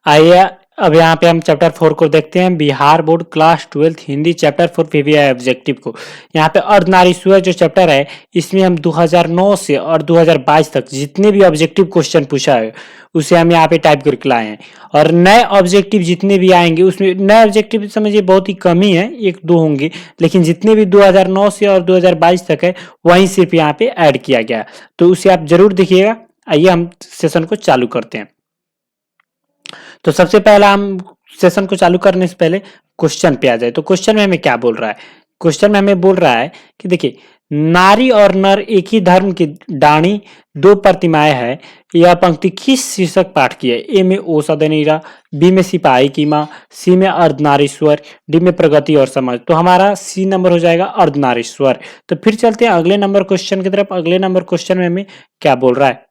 आइए अब यहाँ पे हम चैप्टर 4 को देखते हैं। Bihar board class 12 Hindi chapter 4 PVI objective को। यहाँ पे अर्धनारीश्वर जो चैप्टर है इसमें हम 2009 से और 2022 तक जितने भी ऑब्जेक्टिव क्वेश्चन पूछा है उसे हम यहाँ पे टाइप करके लाए हैं। और नए ऑब्जेक्टिव जितने भी आएंगे उसमें नए ऑब्जेक्टिव समझिए बहुत ही कम ही है, एक दो होंगे, लेकिन जितने भी 2009 से और 2022 तक है वही सिर्फ यहाँ पे ऐड किया गया, तो उसे आप जरूर देखिएगा। आइए हम सेशन को चालू करते हैं। तो सबसे पहला हम सेशन को चालू करने से पहले क्वेश्चन पे आ जाए। तो क्वेश्चन में हमें क्या बोल रहा है? क्वेश्चन में हमें बोल रहा है कि देखिए, नारी और नर एक ही धर्म की डाणी दो प्रतिमाएं है। यह पंक्ति किस शीर्षक पाठ की है? ए में ओ सदनीरा, बी में सिपाही की माँ, सी में अर्धनारीश्वर, डी में प्रगति और समाज। तो हमारा सी नंबर हो जाएगा अर्धनारीश्वर। तो फिर चलते हैं अगले नंबर क्वेश्चन की तरफ। अगले नंबर क्वेश्चन में हमें क्या बोल रहा है?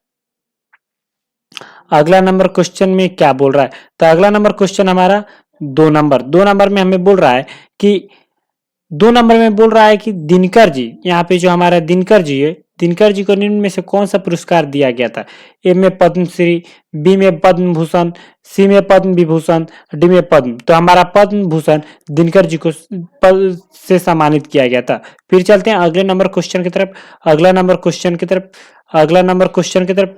अगला नंबर क्वेश्चन में क्या बोल रहा है? तो अगला नंबर क्वेश्चन हमारा दो नंबर में हमें बोल रहा है कि दिनकर जी, यहाँ पे जो हमारा दिनकर जी है, दिनकर जी को निम्न में से कौन सा पुरस्कार दिया गया था? ए में पद्मश्री, बी में पद्म भूषण, सी में पद्म विभूषण, डी में पद्म। तो हमारा पद्म भूषण दिनकर जी को से सम्मानित किया गया था। फिर चलते हैं अगले नंबर क्वेश्चन की तरफ। अगला नंबर क्वेश्चन की तरफ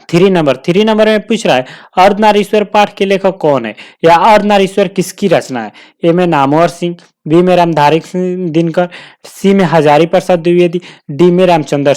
3 नंबर में पूछ रहा है अर्धनारीश्वर पाठ के लेखक कौन है, या अर्धनारीश्वर किसकी रचना है? ए में नामवर सिंह, बी में रामधारी सिंह दिनकर, सी में हजारी प्रसाद द्विवेदी, डी में रामचंद्र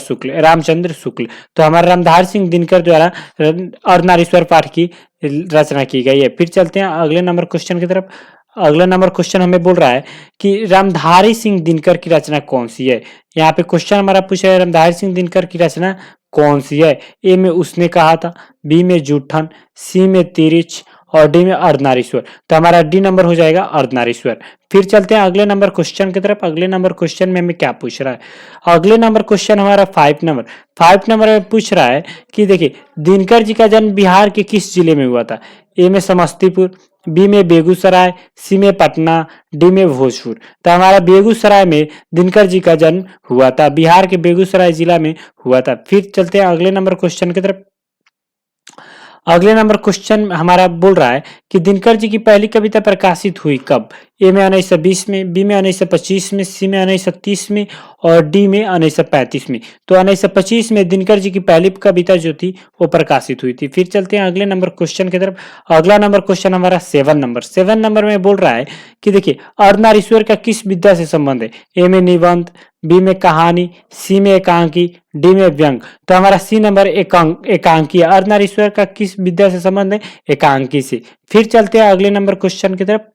शुक्ल। तो हमारे रामधारी सिंह दिनकर द्वारा अर्धनारीश्वर पाठ की रचना की गई है। फिर चलते हैं अगले नंबर क्वेश्चन की तरफ। अगला नंबर क्वेश्चन हमें बोल रहा है कि रामधारी सिंह दिनकर की रचना कौन सी है? यहाँ पे क्वेश्चन हमारा पूछा है रामधारी सिंह दिनकर की रचना कौन सी है? ए में उसने कहा था, बी में जूठन, सी में तिरिच और डी में अर्धनारीश्वर। तो हमारा डी नंबर हो जाएगा अर्धनारीश्वर। फिर चलते हैं अगले नंबर क्वेश्चन की तरफ। अगले नंबर क्वेश्चन में हमें क्या पूछ रहा है? अगले नंबर क्वेश्चन हमारा 5 नंबर में पूछ रहा है कि देखिए, दिनकर जी का जन्म बिहार के किस जिले में हुआ था? ए में समस्तीपुर, बी में बेगूसराय, सी में पटना, डी में भोजपुर। तो हमारा बेगूसराय में दिनकर जी का जन्म हुआ था, बिहार के बेगूसराय जिला में हुआ था। फिर चलते हैं अगले नंबर क्वेश्चन की तरफ। अगले नंबर क्वेश्चन हमारा बोल रहा है कि दिनकर जी की पहली कविता प्रकाशित हुई कब? ए में 1920 में, बी में 1925 में, सी में 1930 में और डी में 1935 में। तो 1925 में दिनकर जी की पहली कविता जो थी वो प्रकाशित हुई थी। फिर चलते हैं अगले नंबर क्वेश्चन की तरफ। अगला नंबर क्वेश्चन हमारा 7 नंबर में बोल रहा है कि देखिए, अर्धनारीश्वर का किस विद्या से संबंध है? ए में निबंध, बी में कहानी, सी में एकांकी, डी में व्यंग। तो हमारा सी नंबर एकांकी है। अर्धनारीश्वर का किस विद्या से संबंध है? एकांकी से। फिर चलते हैं अगले नंबर क्वेश्चन की तरफ।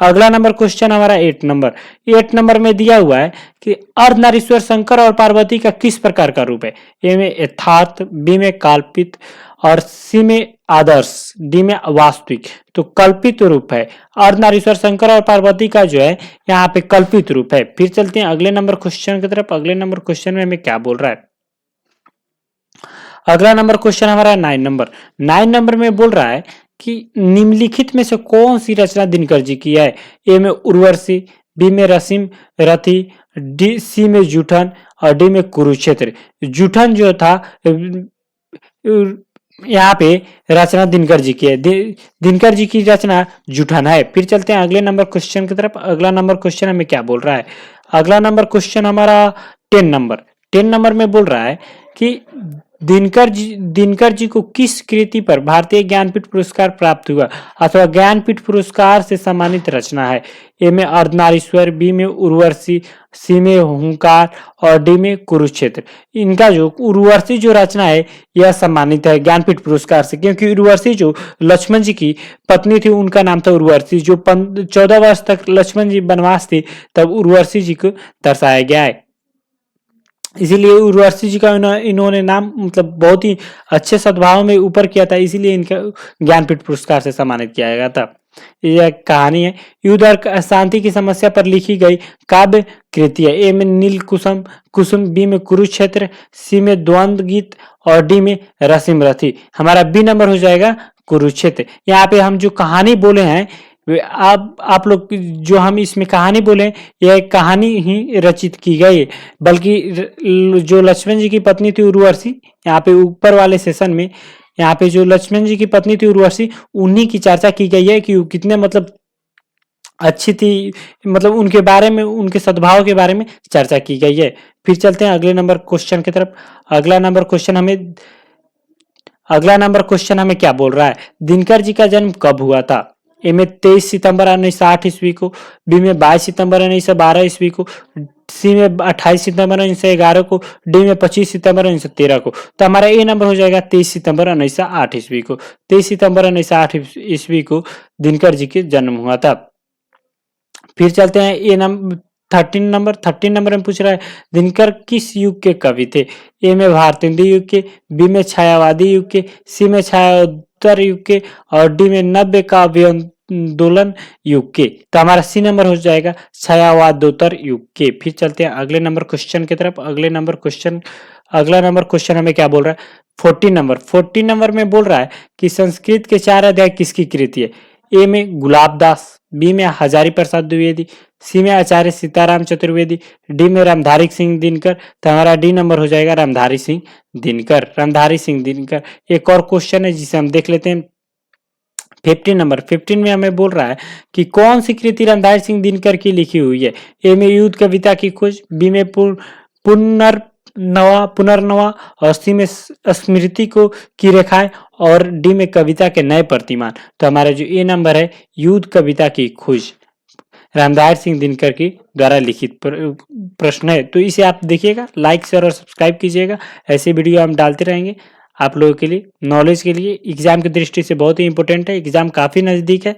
अगला नंबर क्वेश्चन हमारा 8 नंबर में दिया हुआ है कि अर्धनारीश्वर शंकर और पार्वती का किस प्रकार का रूप है? ए में यथार्थ, बी में कल्पित और सी में आदर्श, डी में वास्तविक। तो कल्पित रूप है। अर्धनारीश्वर शंकर और पार्वती का जो है यहाँ पे कल्पित रूप है। फिर चलते हैं अगले नंबर क्वेश्चन की तरफ। अगले नंबर क्वेश्चन में हमें क्या बोल रहा है? अगला नंबर क्वेश्चन हमारा 9 नंबर में बोल रहा है कि निम्नलिखित में से कौन सी रचना दिनकर जी की है? ए में उर्वशी, बी में रसीम रथी, डी सी में जूठन और डी में कुरुक्षेत्र। जूठन जो था यहाँ पे रचना दिनकर जी की है। दिनकर जी की रचना जूठन है। फिर चलते हैं अगले नंबर क्वेश्चन की तरफ। अगला नंबर क्वेश्चन हमें क्या बोल रहा है? अगला नंबर क्वेश्चन हमारा 10 नंबर में बोल रहा है कि दिनकर जी को किस कृति पर भारतीय ज्ञानपीठ पुरस्कार प्राप्त हुआ अथवा ज्ञानपीठ पुरस्कार से सम्मानित रचना है? ए में अर्धनारीश्वर, बी में उर्वशी, सी में हुंकार और डी में कुरुक्षेत्र। इनका जो उर्वशी जो रचना है यह सम्मानित है ज्ञानपीठ पुरस्कार से, क्योंकि उर्वशी जो लक्ष्मण जी की पत्नी थी उनका नाम था उर्वशी। जो 14 वर्ष तक लक्ष्मण जी वनवास थे तब उर्वशी जी को दर्शाया गया है, इसीलिए उर्वशी जी का इन्होंने नाम मतलब बहुत ही अच्छे सद्भाव में ऊपर किया था, इसीलिए इनका ज्ञानपीठ पुरस्कार से सम्मानित किया गया था। यह कहानी है। युद्ध और शांति की समस्या पर लिखी गई काव्य कृति है। ए में नील कुसुम, बी में कुरुक्षेत्र, सी में द्वंद्व गीत और डी में रसीम रथी। हमारा बी नंबर हो जाएगा कुरुक्षेत्र। यहाँ पे हम जो कहानी बोले हैं आप लोग जो हम इसमें कहानी बोले यह कहानी ही रचित की गई है, बल्कि जो लक्ष्मण जी की पत्नी थी उर्वशी, यहाँ पे ऊपर वाले सेशन में यहाँ पे जो लक्ष्मण जी की पत्नी थी उर्वशी, उन्हीं की चर्चा की गई है कि वो कितने मतलब अच्छी थी, मतलब उनके बारे में, उनके सद्भाव के बारे में चर्चा की गई है। फिर चलते हैं अगले नंबर क्वेश्चन की तरफ। अगला नंबर क्वेश्चन हमें क्या बोल रहा है, दिनकर जी का जन्म कब हुआ था। ए में 23 सितंबर 1960 ईस्वी को, बी में 22 सितंबर 1912 ईस्वी को, सी में 28 सितंबर 1911 को, डी में 25 सितंबर 1913 को। तो हमारा ए नंबर हो जाएगा 23 सितंबर 1908 ईस्वी को। 23 सितंबर 1908 ईस्वी को दिनकर जी के जन्म हुआ था। फिर चलते हैं ए नंबर 13 नंबर में पूछ रहा है, दिनकर किस युग के कवि थे। ए में भारतेंदु युग के, बी में छायावादी युग के, सी में छायोत्तर युग के, और डी में नव्य काव्य आंदोलन युग के। तो हमारा सी नंबर हो जाएगा छायावादोत्तर युग के। फिर चलते हैं अगले नंबर क्वेश्चन की तरफ। अगला नंबर क्वेश्चन हमें क्या बोल रहा है, 14 नंबर में बोल रहा है कि संस्कृत के 4 अध्याय किसकी कृति है। ए में गुलाबदास, बी में हजारी प्रसाद द्विवेदी, सी में आचार्य सीताराम चतुर्वेदी, डी में रामधारी सिंह दिनकर। तो हमारा डी नंबर हो जाएगा रामधारी सिंह दिनकर। एक और क्वेश्चन है जिसे हम देख लेते हैं। 15 में हमें बोल रहा है कि कौन सी कृति रामधारी सिंह दिनकर की लिखी हुई है। ए में युद्ध कविता की खोज, बी में पुनर्नवा, और सी में स्मृति को की रेखाएं, और डी में कविता के नए प्रतिमान। तो हमारा जो ए नंबर है युद्ध कविता की खोज रामधारी सिंह दिनकर की द्वारा लिखित प्रश्न है। तो इसे आप देखिएगा, लाइक शेयर और सब्सक्राइब कीजिएगा। ऐसे वीडियो हम डालते रहेंगे आप लोगों के लिए, नॉलेज के लिए। एग्जाम की दृष्टि से बहुत ही इंपॉर्टेंट है, एग्जाम काफी नजदीक है।